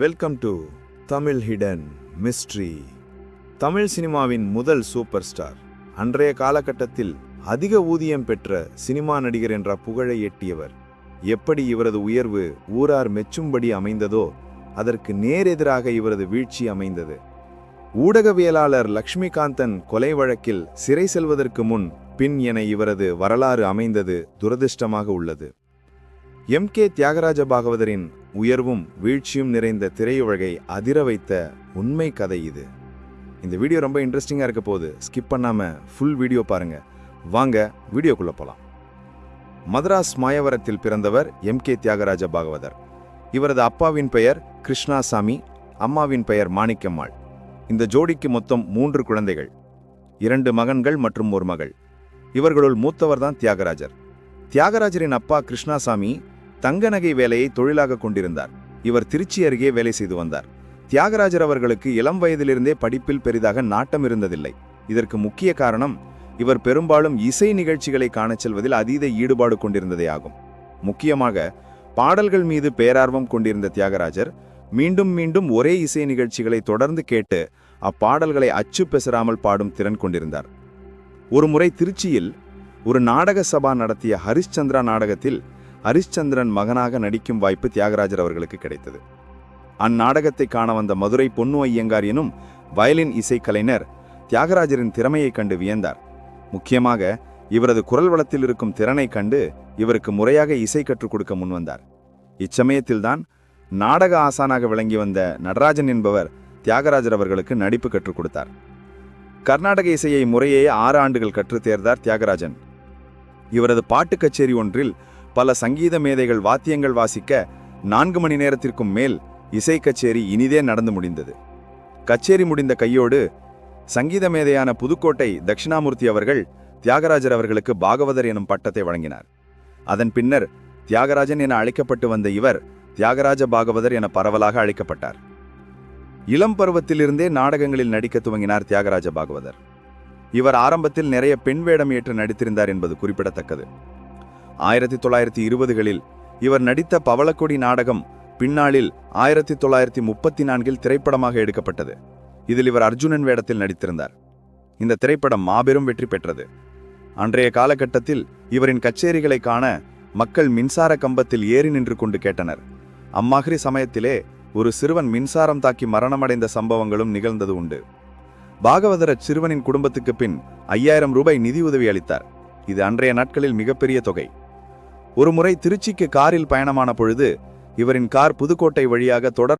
Welcome to Tamil hidden mystery. Tamil சினிமாவின் முதல் super star, அன்றைய காலகட்டத்தில் அதிக ஊதியம் பெற்ற சினிமா நடிகர் என்ற புகழை எட்டியவர். எப்படி இவரது உயர்வு ஊரார் மெச்சும்படி அமைந்ததோ அதற்கு நேரெதிராக இவரது வீழ்ச்சி அமைந்தது. ஊடகவியலாளர் லக்ஷ்மிகாந்தன் கொலை வழக்கில் சிறை செல்வதற்கு முன் பின் என இவரது வரலாறு அமைந்தது துரதிர்ஷ்டமாக உள்ளது. எம்.கே. தியாகராஜ பாகவதரின் உயர்வும் வீழ்ச்சியும் நிறைந்த திரையுலகை அதிர வைத்த உண்மை கதை இது. இந்த வீடியோ ரொம்ப இன்ட்ரெஸ்டிங்காக இருக்க போது ஸ்கிப் பண்ணாமல் ஃபுல் வீடியோ பாருங்க. வாங்க வீடியோக்குள்ள போகலாம். மதராஸ் மாயவரத்தில் பிறந்தவர் எம்.கே. தியாகராஜ பாகவதர். இவரது அப்பாவின் பெயர் கிருஷ்ணாசாமி, அம்மாவின் பெயர் மாணிக்கம்மாள். இந்த ஜோடிக்கு மொத்தம் 3 குழந்தைகள், 2 மகன்கள் மற்றும் ஒரு மகள். இவர்களுள் மூத்தவர் தான் தியாகராஜர். தியாகராஜரின் அப்பா கிருஷ்ணாசாமி தங்க நகை வேலையை தொழிலாக கொண்டிருந்தார். இவர் திருச்சி அருகே வேலை செய்து வந்தார். தியாகராஜர் அவர்களுக்கு இளம் வயதிலிருந்தே படிப்பில் பெரிதாக நாட்டம் இருந்ததில்லை. இதற்கு முக்கிய காரணம் இவர் பெரும்பாலும் இசை நிகழ்ச்சிகளை காணச் செல்வதில் அதீத ஈடுபாடு கொண்டிருந்ததே ஆகும். முக்கியமாக பாடல்கள் மீது பேரார்வம் கொண்டிருந்த தியாகராஜர் மீண்டும் மீண்டும் ஒரே இசை நிகழ்ச்சிகளை தொடர்ந்து கேட்டு அப்பாடல்களை அச்சு பெசராமல் பாடும் திறன் கொண்டிருந்தார். ஒருமுறை திருச்சியில் ஒரு நாடக சபா நடத்திய ஹரிஷ்சந்திரா நாடகத்தில் ஹரிஷ்சந்திரன் மகனாக நடிக்கும் வாய்ப்பு தியாகராஜர் அவர்களுக்கு கிடைத்தது. அந்நாடகத்தை காண வந்த மதுரை பொன்னு ஐயங்கார் எனும் வயலின் இசைக்கலைஞர் தியாகராஜரின் திறமையை கண்டு வியந்தார். முக்கியமாக இவரது குரல் வளத்தில் இருக்கும் திறனை கண்டு இவருக்கு முறையாக இசை கற்றுக் கொடுக்க முன்வந்தார். இச்சமயத்தில்தான் நாடக ஆசானாக விளங்கி வந்த நடராஜன் என்பவர் தியாகராஜர் அவர்களுக்கு நடிப்பு கற்றுக் கொடுத்தார். கர்நாடக இசையை முறையே 6 ஆண்டுகள் கற்றுத் தேர்ந்தார் தியாகராஜன். இவரது பாட்டு கச்சேரி ஒன்றில் பல சங்கீத மேதைகள் வாத்தியங்கள் வாசிக்க 4 மணி நேரத்திற்கும் மேல் இசை கச்சேரி இனிதே நடந்து முடிந்தது. கச்சேரி முடிந்த கையோடு சங்கீத மேதையான புதுக்கோட்டை தட்சிணாமூர்த்தி அவர்கள் தியாகராஜர் அவர்களுக்கு பாகவதர் எனும் பட்டத்தை வழங்கினார். அதன் பின்னர் தியாகராஜன் என அழைக்கப்பட்டு வந்த இவர் தியாகராஜ பாகவதர் என பரவலாக அழைக்கப்பட்டார். இளம் பருவத்திலிருந்தே நாடகங்களில் நடிக்க துவங்கினார் தியாகராஜ பாகவதர். இவர் ஆரம்பத்தில் நிறைய பெண் வேடம் ஏற்று நடித்திருந்தார் என்பது குறிப்பிடத்தக்கது. 1920களில் இவர் நடித்த பவளக்கொடி நாடகம் பின்னாளில் 1934இல் திரைப்படமாக எடுக்கப்பட்டது. இதில் இவர் அர்ஜுனன் வேடத்தில் நடித்திருந்தார். இந்த திரைப்படம் மாபெரும் வெற்றி பெற்றது. அன்றைய காலகட்டத்தில் இவரின் கச்சேரிகளை காண மக்கள் மின்சார கம்பத்தில் ஏறி நின்று கொண்டு கேட்டனர். அம்மாதிரி சமயத்திலே ஒரு சிறுவன் மின்சாரம் தாக்கி மரணமடைந்த சம்பவங்களும் நிகழ்ந்தது உண்டு. பாகவதர் சிறுவனின் குடும்பத்துக்கு பின் 5000 ரூபாய் நிதியுதவி அளித்தார். இது அன்றைய நாட்களில் மிகப்பெரிய தொகை. ஒரு முறை திருச்சிக்கு காரில் பயணமான பொழுது இவரின் கார் புதுக்கோட்டை வழியாக தொடர்